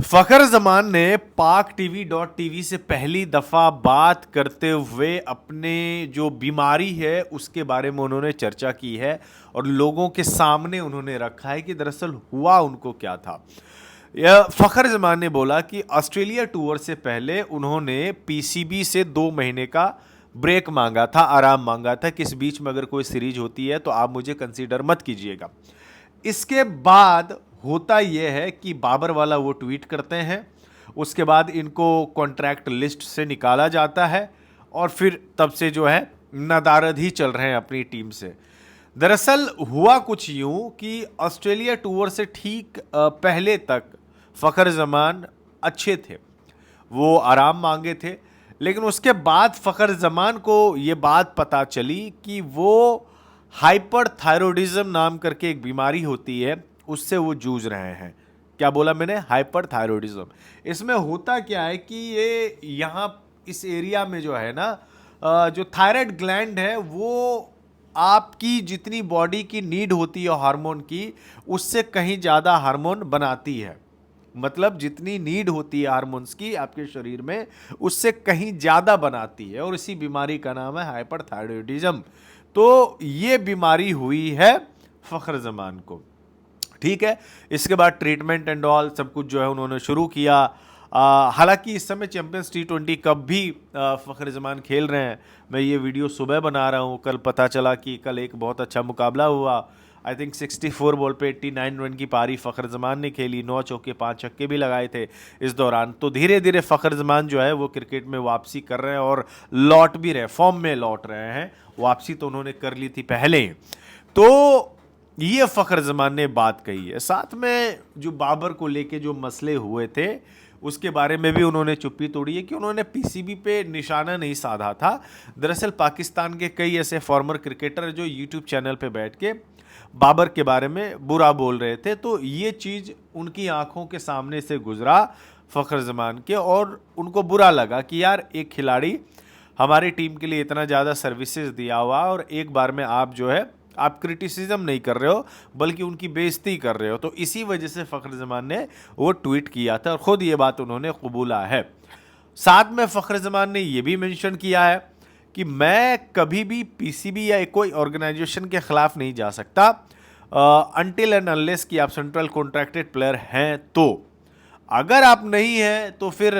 फखर जमान ने पाक से पहली दफा बात करते हुए अपने जो बीमारी है उसके बारे में उन्होंने चर्चा की है और लोगों के सामने उन्होंने रखा है कि दरअसल हुआ उनको क्या था। फखर जमान ने बोला कि ऑस्ट्रेलिया टूर से पहले उन्होंने पीसीबी से 2 महीने का ब्रेक मांगा था, आराम मांगा था कि इस बीच में अगर कोई सीरीज होती है तो आप मुझे कंसीडर मत कीजिएगा। इसके बाद होता यह है कि बाबर वाला वो ट्वीट करते हैं, उसके बाद इनको कॉन्ट्रैक्ट लिस्ट से निकाला जाता है और फिर तब से जो है नदारद ही चल रहे हैं अपनी टीम से। दरअसल हुआ कुछ यूं कि ऑस्ट्रेलिया टूर से ठीक पहले तक फखर जमान अच्छे थे, वो आराम मांगे थे, लेकिन उसके बाद फखर जमान को ये बात पता चली कि वो हाइपरथायरॉयडिज्म नाम करके एक बीमारी होती है, उससे वो जूझ रहे हैं। क्या बोला मैंने? हाइपरथायरॉयडिज्म। इसमें होता क्या है कि ये यहाँ इस एरिया में जो है ना, जो थायराइड ग्लैंड है वो आपकी जितनी बॉडी की नीड होती है हार्मोन की, उससे कहीं ज़्यादा हार्मोन बनाती है। मतलब जितनी नीड होती है हार्मोन्स की आपके शरीर में, उससे कहीं ज़्यादा बनाती है, और इसी बीमारी का नाम है हाइपरथायरॉयडिज्म। तो ये बीमारी हुई है फखर जमान को। ठीक है, इसके बाद ट्रीटमेंट एंड ऑल सब कुछ जो है उन्होंने शुरू किया। हालांकि इस समय चैंपियंस T20 कप भी फखर जमान खेल रहे हैं। मैं ये वीडियो सुबह बना रहा हूँ, कल पता चला कि कल एक बहुत अच्छा मुकाबला हुआ। आई थिंक 64 बॉल पे 89 रन की पारी फखर जमान ने खेली, 9 चौके 5 छक्के भी लगाए थे इस दौरान। तो धीरे धीरे फखर जमान जो है वो क्रिकेट में वापसी कर रहे हैं और लौट भी रहे, फॉर्म में लौट रहे हैं। वापसी तो उन्होंने कर ली थी पहले। तो ये फखर जमान ने बात कही है। साथ में जो बाबर को लेके जो मसले हुए थे उसके बारे में भी उन्होंने चुप्पी तोड़ी है कि उन्होंने पीसीबी पे निशाना नहीं साधा था। दरअसल पाकिस्तान के कई ऐसे फॉर्मर क्रिकेटर जो यूट्यूब चैनल पे बैठ के बाबर के बारे में बुरा बोल रहे थे, तो ये चीज़ उनकी आंखों के सामने से गुजरा फखर जमान के, और उनको बुरा लगा कि यार एक खिलाड़ी हमारी टीम के लिए इतना ज़्यादा सर्विसेज दिया हुआ और एक बार में आप जो है आप क्रिटिसिज्म नहीं कर रहे हो बल्कि उनकी बेइज्जती कर रहे हो। तो इसी वजह से फखर जमान ने वो ट्वीट किया था और ख़ुद ये बात उन्होंने कबूला है। साथ में फखर जमान ने ये भी मेंशन किया है कि मैं कभी भी पीसीबी या कोई ऑर्गेनाइजेशन के ख़िलाफ़ नहीं जा सकता अनटिल एंड अनलेस कि आप सेंट्रल कॉन्ट्रैक्टेड प्लेयर हैं। तो अगर आप नहीं हैं तो फिर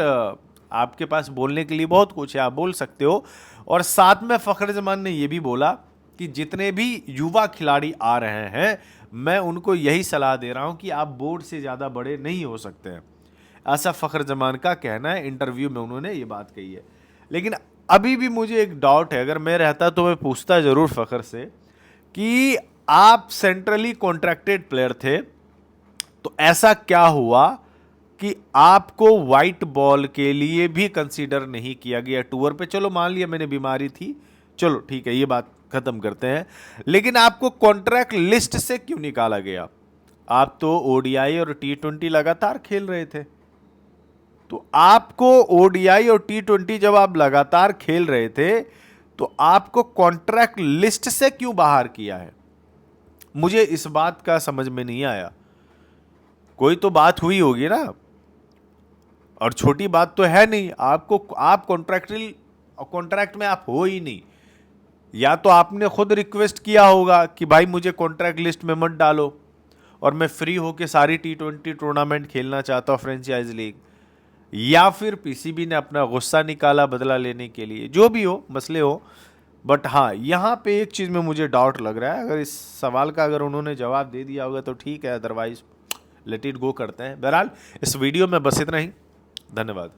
आपके पास बोलने के लिए बहुत कुछ है, आप बोल सकते हो। और साथ में फ़खर जमान ने यह भी बोला कि जितने भी युवा खिलाड़ी आ रहे हैं मैं उनको यही सलाह दे रहा हूं कि आप बोर्ड से ज़्यादा बड़े नहीं हो सकते हैं। ऐसा फ़खर जमान का कहना है, इंटरव्यू में उन्होंने ये बात कही है। लेकिन अभी भी मुझे एक डाउट है, अगर मैं रहता तो मैं पूछता ज़रूर फ़खर से कि आप सेंट्रली कॉन्ट्रैक्टेड प्लेयर थे, तो ऐसा क्या हुआ कि आपको वाइट बॉल के लिए भी कंसीडर नहीं किया गया टूर पे? चलो मान लिया मैंने बीमारी थी, चलो ठीक है, ये बात खत्म करते हैं, लेकिन आपको कॉन्ट्रैक्ट लिस्ट से क्यों निकाला गया? आप तो ओडीआई और T20 लगातार खेल रहे थे। तो आपको ओडीआई और T20 जब आप लगातार खेल रहे थे तो आपको कॉन्ट्रैक्ट लिस्ट से क्यों बाहर किया है? मुझे इस बात का समझ में नहीं आया। कोई तो बात हुई होगी ना, और छोटी बात तो है नहीं। आप कॉन्ट्रैक्ट में आप हो ही नहीं, या तो आपने खुद रिक्वेस्ट किया होगा कि भाई मुझे कॉन्ट्रैक्ट लिस्ट में मत डालो और मैं फ्री होके सारी T20 टूर्नामेंट खेलना चाहता हूँ फ्रेंचाइज लीग, या फिर पीसीबी ने अपना गुस्सा निकाला बदला लेने के लिए। जो भी हो, मसले हो, बट हाँ यहाँ पे एक चीज़ में मुझे डाउट लग रहा है। अगर इस सवाल का अगर उन्होंने जवाब दे दिया होगा तो ठीक है, अदरवाइज लेट इट गो करते हैं। बहरहाल इस वीडियो में बस इतना ही। धन्यवाद।